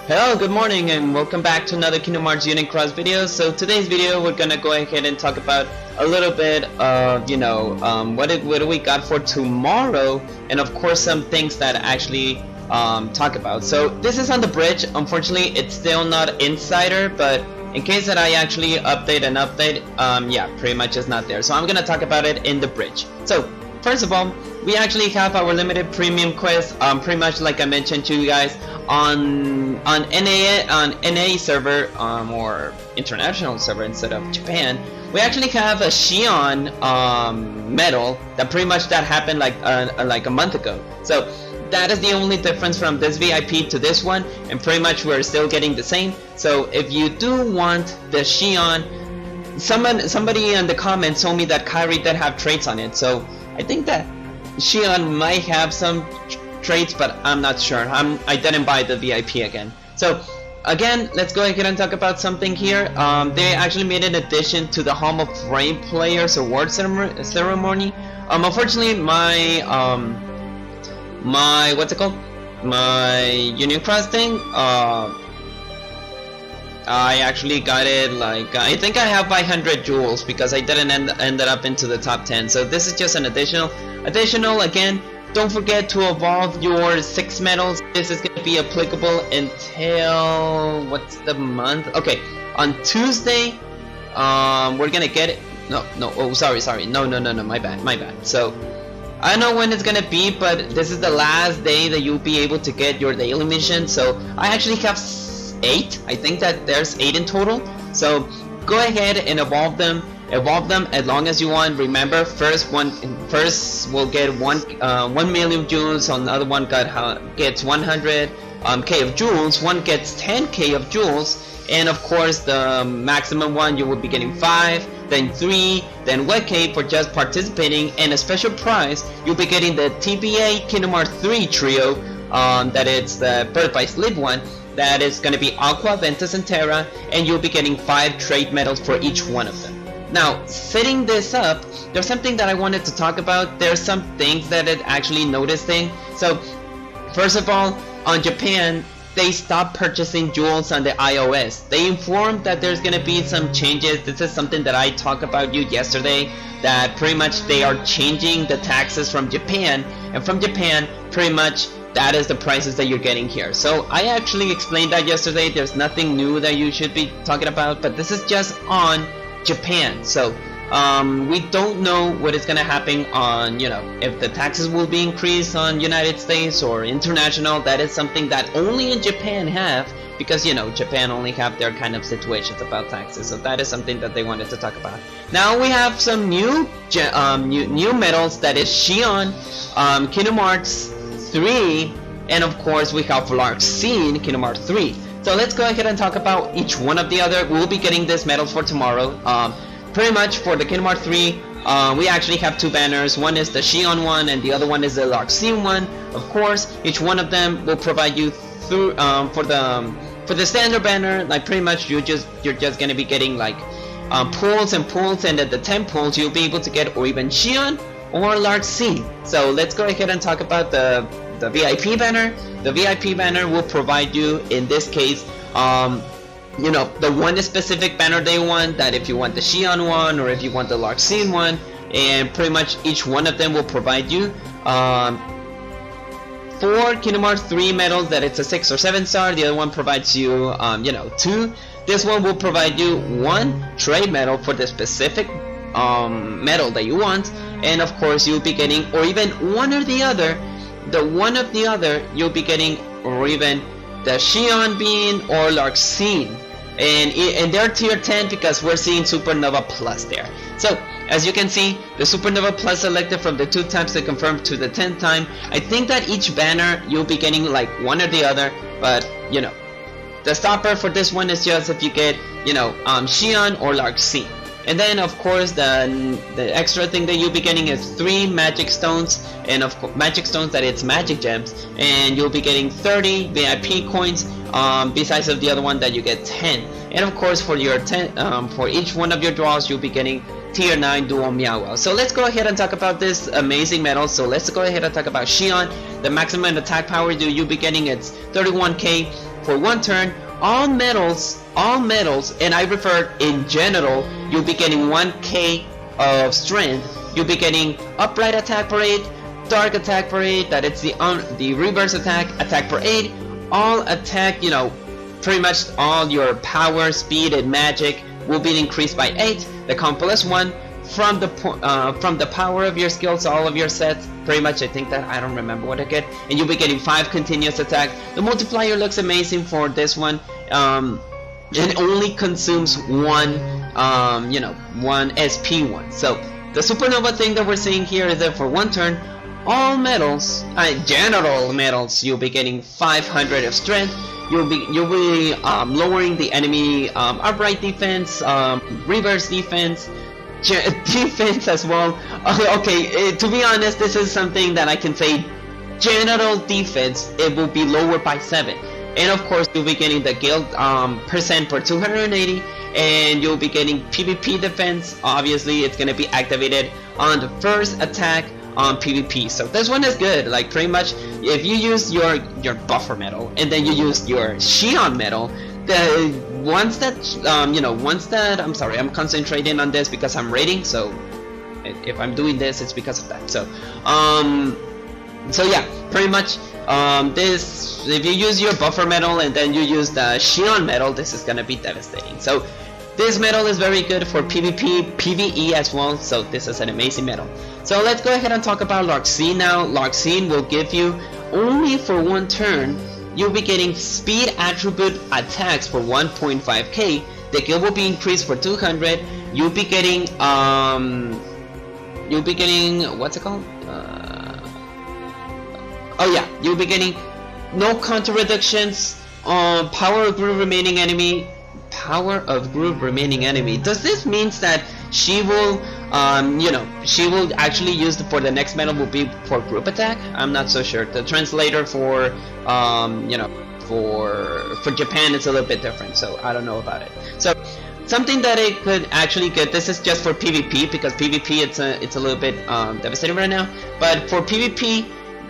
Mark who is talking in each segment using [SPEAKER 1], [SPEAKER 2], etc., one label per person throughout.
[SPEAKER 1] Hello, good morning, and welcome back to another Kingdom Hearts Union Cross video. So today's video, we're gonna go ahead and talk about a little bit of, what do we got for tomorrow, and of course some things that actually talk about. So this is on the bridge. Unfortunately, it's still not Insider, but in case that I actually update, yeah, pretty much it's not there. So I'm gonna talk about it in the bridge. So first of all, we actually have our limited premium quest, pretty much like I mentioned to you guys on NA server, or international server instead of Japan. We actually have a Xion medal that pretty much that happened like a month ago. So that is the only difference from this VIP to this one, and pretty much we're still getting the same. So if you do want the Xion, somebody in the comments told me that Kairi did have traits on it, so I think that Xion might have some traits, but I'm not sure. I didn't buy the VIP again. So again, let's go ahead and talk about something here. They actually made an addition to the Home of Frame Players award ceremony. Unfortunately, my what's it called? My Union Cross thing. I actually got it like I think I have 500 jewels because I didn't end up into the top 10. So this is just an additional. Again, don't forget to evolve your 6 medals. This is going to be applicable until what's the month? Okay, on Tuesday, we're gonna get it. No. Oh, sorry. No. My bad. So I don't know when it's gonna be, but this is the last day that you'll be able to get your daily mission. So I actually have 8. I think that there's 8 in total. So go ahead and evolve them as long as you want. Remember, first will get 1 million jewels, another one gets 100 K of jewels, one gets 10K of jewels, and of course the maximum one you will be getting 5, then 3, then 1K for just participating, and a special prize you'll be getting the TBA Kingdom Hearts 3 trio, that it's the Birth by Sleep one. That is going to be Aqua, Ventus, and Terra, and you'll be getting 5 trade medals for each one of them. Now, setting this up, there's something that I wanted to talk about. There's some things that I'm actually noticing. So, first of all, on Japan, they stopped purchasing jewels on the iOS. They informed that there's going to be some changes. This is something that I talked about you yesterday, that pretty much they are changing the taxes from Japan, and from Japan, pretty much that is the prices that you're getting here. So I actually explained that yesterday. There's nothing new that you should be talking about, but this is just on Japan. So we don't know what is going to happen on, if the taxes will be increased on United States or international. That is something that only in Japan have, because Japan only have their kind of situations about taxes. So that is something that they wanted to talk about. Now we have some new medals. That is Xion, Kingdom Hearts 3, and of course we have Larxene, Kingdom Hearts 3. So let's go ahead and talk about each one of the other. We'll be getting this medals for tomorrow. Pretty much for the Kingdom Hearts 3, we actually have 2 banners. One is the Xion one, and the other one is the Larxene one. Of course, each one of them will provide you through for the standard banner. Like pretty much you're just gonna be getting like pulls, and at the 10 pulls you'll be able to get or even Xion or Larxene. So let's go ahead and talk about the VIP banner. The VIP banner will provide you, in this case, the one specific banner they want. That if you want the Xion one or if you want the Larxene one, and pretty much each one of them will provide you 4 Kingdom Hearts 3 medals. That it's a 6 or 7 star. The other one provides you 2. This one will provide you 1 trade medal for the specific medal that you want, and of course you'll be getting, or even one or the other, you'll be getting, or even the Xion bean or Larxene, and they're tier 10 because we're seeing Supernova Plus there. So as you can see, the Supernova Plus selected from the 2 times to confirm to the 10th time. I think that each banner you'll be getting like one or the other, but the stopper for this one is just if you get Xion or Larxene. And then of course the extra thing that you'll be getting is 3 magic stones, and of course magic stones, that it's magic gems, and you'll be getting 30 VIP coins, besides of the other one that you get 10. And of course for your 10 for each one of your draws you'll be getting tier 9 dual Meow. So let's go ahead and talk about this amazing medal. So let's go ahead and talk about Xion. The maximum attack power you'll be getting, it's 31k, for 1 turn, all metals, and I refer in general, you'll be getting 1k of strength. You'll be getting upright attack per 8, dark attack per 8, that it's the reverse attack per 8, all attack, you know, pretty much all your power, speed, and magic will be increased by 8. The comp plus 1 from the power of your skills, all of your sets, pretty much. I think that I don't remember what I get, and you'll be getting 5 continuous attack. The multiplier looks amazing for this one. It only consumes one, you know, one SP1. So the supernova thing that we're seeing here is that for 1 turn, all metals, general metals, you'll be getting 500 of strength. You'll be lowering the enemy upright defense, reverse defense, defense as well. Okay, to be honest, this is something that I can say. General defense, it will be lowered by 7. And of course, you'll be getting the guild percent per 280, and you'll be getting PvP defense. Obviously, it's going to be activated on the first attack on PvP. So this one is good. Like, pretty much, if you use your buffer metal and then you use your Xion metal, once that I'm sorry, I'm concentrating on this because I'm rating. So if I'm doing this, it's because of that. So yeah, pretty much. This, if you use your buffer metal and then you use the Xion metal, this is gonna be devastating. So this metal is very good for PvP, PVE as well. So this is an amazing metal. So let's go ahead and talk about Larxene now. Larxene will give you, only for 1 turn, you'll be getting speed attribute attacks for 1.5k. The guild will be increased for 200. You'll be getting what's it called? Oh yeah, you'll be getting no counter reductions on power of group remaining enemy. Power of group remaining enemy. Does this mean that she will, she will actually use for the next metal will be for group attack? I'm not so sure. The translator for, for Japan is a little bit different, so I don't know about it. So something that it could actually get. This is just for PvP because PvP it's a little bit devastating right now. But for PvP.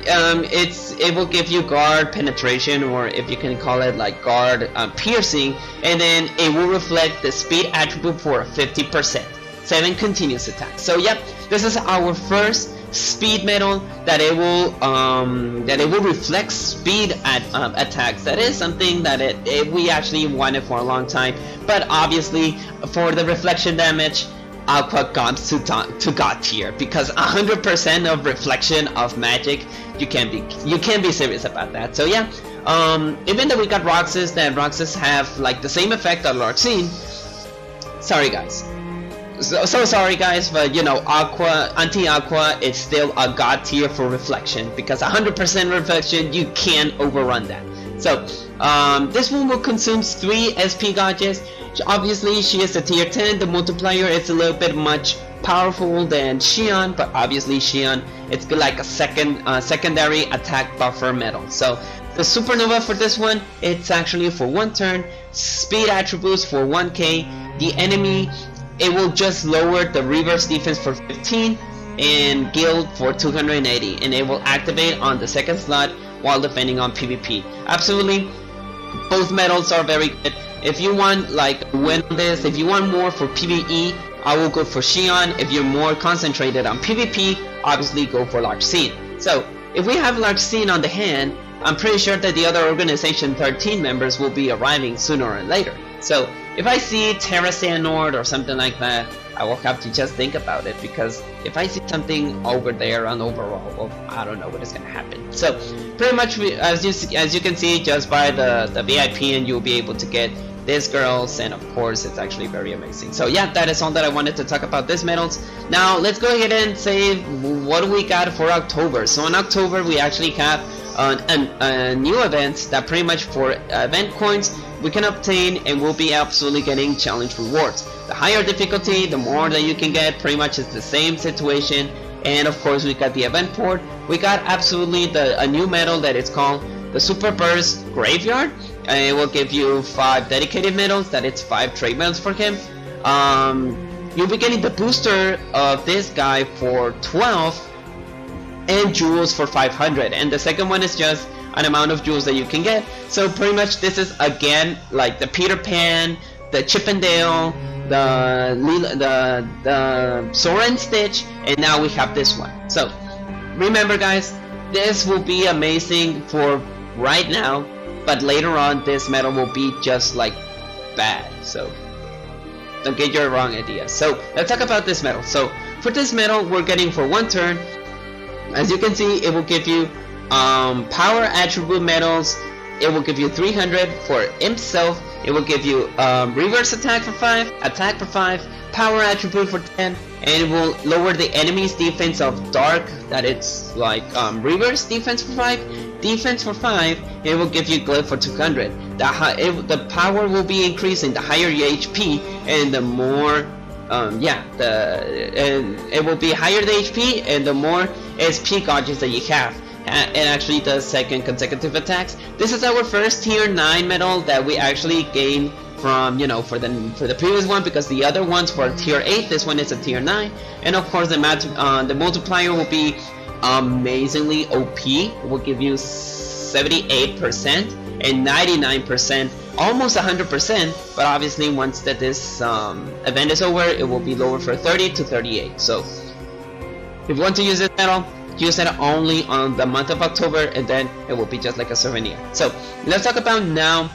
[SPEAKER 1] It will give you guard penetration, or if you can call it like guard piercing, and then it will reflect the speed attribute for 50%, 7 continuous attacks. So yep, this is our first speed metal that it will reflect speed attacks. That is something that we actually wanted for a long time, but obviously for the reflection damage, Aqua comes to God tier, because 100% of reflection of magic, you can't be serious about that. So yeah, even though we got Roxas, that Roxas have like the same effect on Larxene. Sorry guys, so sorry guys, but you know, Aqua, anti-Aqua, it's still a God tier for reflection, because 100% reflection, you can't overrun that. So this one will consume 3 SP gauges. Obviously, she is a tier 10. The multiplier is a little bit much powerful than Xion, but obviously Xion, it's like a secondary attack buffer metal. So the supernova for this one, it's actually for 1 turn. Speed attributes for 1k. The enemy, it will just lower the reverse defense for 15 and guild for 280, and it will activate on the 2nd slot while defending on PvP. Absolutely, both metals are very good. If you want like win this, if you want more for PvE, I will go for Xion. If you're more concentrated on PvP, obviously go for Larxene. So if we have Larxene on the hand, I'm pretty sure that the other organization 13 members will be arriving sooner or later. So if I see Terra Nord or something like that, I will have to just think about it, because if I see something over there on overall, well, I don't know what is going to happen. So pretty much, as you can see, just by the VIP, and you'll be able to get these girls, and of course it's actually very amazing. So yeah, that is all that I wanted to talk about these medals. Now let's go ahead and say what we got for October. So in October we actually have a new event that pretty much for event coins we can obtain, and we'll be absolutely getting challenge rewards. The higher difficulty, the more that you can get. Pretty much it's the same situation. And of course we got the event port. We got absolutely a new medal that is called the Super Burst Graveyard. It will give you 5 dedicated medals, that it's 5 trade medals for him. You'll be getting the booster of this guy for 12 and jewels for 500, and the second one is just an amount of jewels that you can get. So pretty much this is again like the Peter Pan, the Chip and Dale, the Sora and Stitch, and now we have this one. So remember guys, this will be amazing for right now, but later on this medal will be just like bad, so don't get your wrong idea. So let's talk about this medal. So for this medal we're getting for one turn, as you can see, it will give you power attribute medals. It will give you 300 for himself. It will give you reverse attack for 5, attack for 5, power attribute for 10, and it will lower the enemy's defense of dark, that it's like reverse defense for 5, defense for 5. It will give you glyph for 200. The power will be increasing the higher your HP, and the more it will be higher the HP and the more SP gadgets that you have. It actually does second consecutive attacks. This is our first tier 9 medal that we actually gained from, you know, for the previous one, because the other ones were tier 8. This one is a tier 9, and of course the multiplier will be amazingly OP. It will give you 78% and 99%, almost 100%. But obviously once that this event is over, it will be lower for 30 to 38. So if you want to use this medal, use it only on the month of October, and then it will be just like a souvenir. So let's talk about now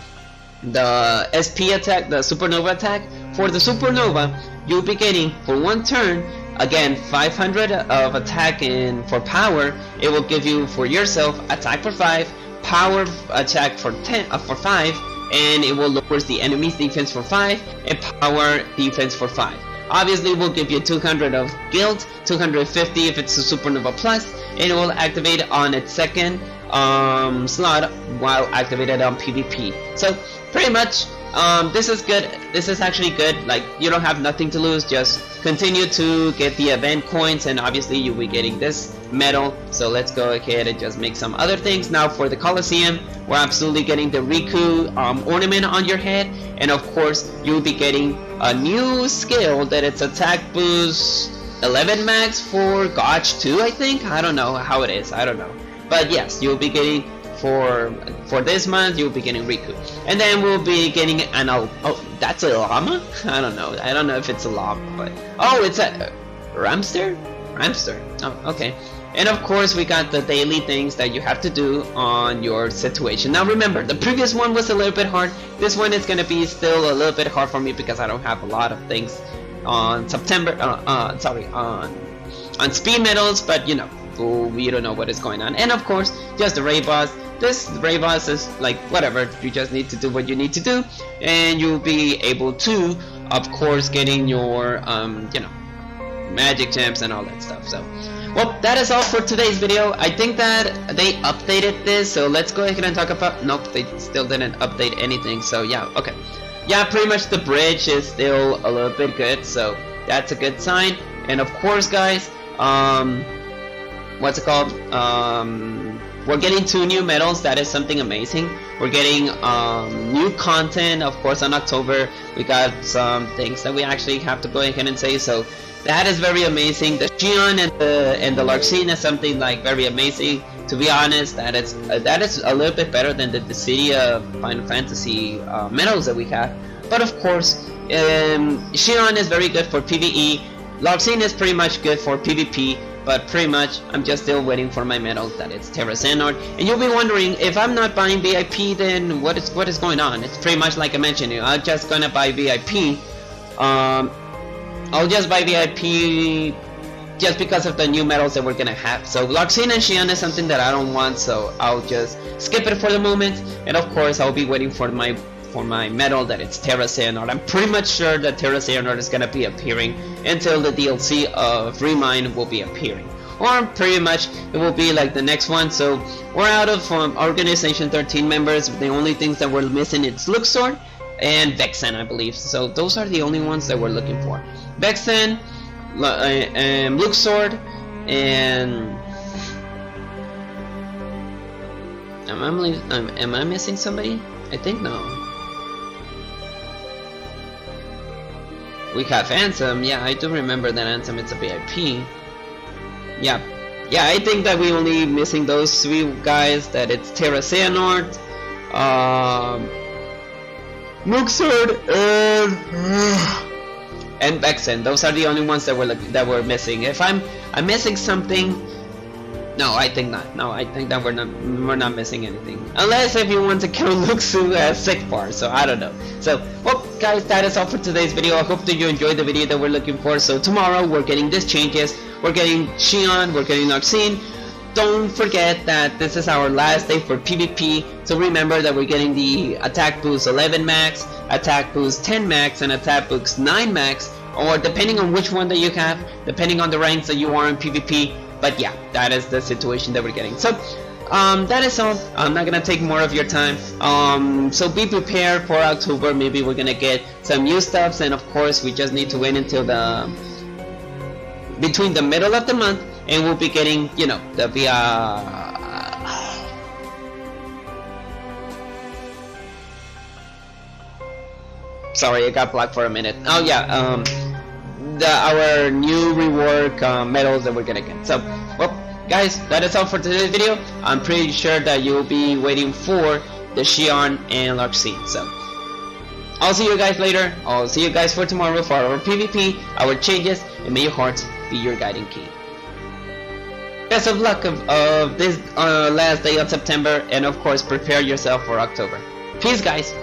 [SPEAKER 1] the SP attack, the supernova attack. For the supernova, you'll be getting for one turn again 500 of attack, and for power it will give you for yourself attack for 5, power attack for 10 for 5, and it will lower the enemy's defense for 5 and power defense for 5. Obviously it will give you 200 of guild, 250 if it's a supernova plus, and it will activate on its second slot while activated on PvP. So pretty much this is good. This is actually good. Like, you don't have nothing to lose, just continue to get the event coins, and obviously you'll be getting this medal. So let's go ahead and just make some other things. Now for the Coliseum, we're absolutely getting the Riku ornament on your head, and of course you'll be getting a new skill that it's attack boost 11 max for Gotch 2, I think. I don't know how it is, I don't know, but yes, you'll be getting for this month, you'll be getting Riku, and then we'll be getting an that's a llama. I don't know if it's a llama, but oh, it's a Ramster. Oh, okay. And of course we got the daily things that you have to do on your situation. Now remember, the previous one was a little bit hard. This one is gonna be still a little bit hard for me because I don't have a lot of things on on speed medals, but you know, we don't know what is going on. And of course, just the raid boss. This raid boss is like whatever, you just need to do what you need to do, and you'll be able to, of course, getting your you know, magic gems and all that stuff. So well, that is all for today's video. I think that they updated this, so let's go ahead and talk about, nope, they still didn't update anything. So yeah, okay, yeah, pretty much the bridge is still a little bit good, so that's a good sign. And of course guys, what's it called, we're getting 2 new medals. That is something amazing. We're getting new content, of course. On October we got some things that we actually have to go ahead and say, so that is very amazing. The Xion and the Larxene is something like very amazing. To be honest, that is a little bit better than the Dissidia Final Fantasy medals that we have. But of course, Xion is very good for PVE. Larxene is pretty much good for PvP. But pretty much, I'm just still waiting for my medal that it's Terra Xehanort. And you'll be wondering, if I'm not buying VIP, then what is going on? It's pretty much like I mentioned, I'm just gonna buy VIP. I'll just buy VIP just because of the new medals that we're gonna have. So Larxene and Xion is something that I don't want, so I'll just skip it for the moment. And of course, I'll be waiting for my medal that it's Terra Xehanort. I'm pretty much sure that Terra Xehanort is gonna be appearing until the DLC of Remind will be appearing, or pretty much it will be like the next one. So we're out of Organization 13 members. The only things that we're missing is Luxord and Vexen, I believe. So those are the only ones that we're looking for: Vexen, Luxord, and am I missing somebody? I think no. We have Ansem. Yeah, I do remember that Ansem is a VIP. Yeah, yeah, I think that we only missing those three guys. That it's Terra Xehanort, Nuxord, and Vexen. Those are the only ones that we're missing. If I'm missing something, no, I think not. No, I think that we're not missing anything. Unless if you want to count Luxu as sick bar, so I don't know. So, well, guys, that is all for today's video. I hope that you enjoyed the video that we're looking for. So tomorrow we're getting these changes. We're getting Xion, we're getting Larxene. Don't forget that this is our last day for PvP. So remember that we're getting the attack boost 11 max, attack boost 10 max, and attack boost 9 max, or depending on which one that you have, depending on the ranks that you are in PvP. But yeah, that is the situation that we're getting. So that is all. I'm not gonna take more of your time. So be prepared for October. Maybe we're gonna get some new stuffs, and of course we just need to wait until between the middle of the month, and we'll be getting, you know, the sorry, I got blocked for a minute. Oh yeah, our new rework medals that we're gonna get. So, well, guys, that is all for today's video. I'm pretty sure that you'll be waiting for the Xion and Larxene. So, I'll see you guys later. I'll see you guys for tomorrow for our PvP, our changes, and may your hearts be your guiding key. Best of luck of this last day of September, and of course, prepare yourself for October. Peace, guys.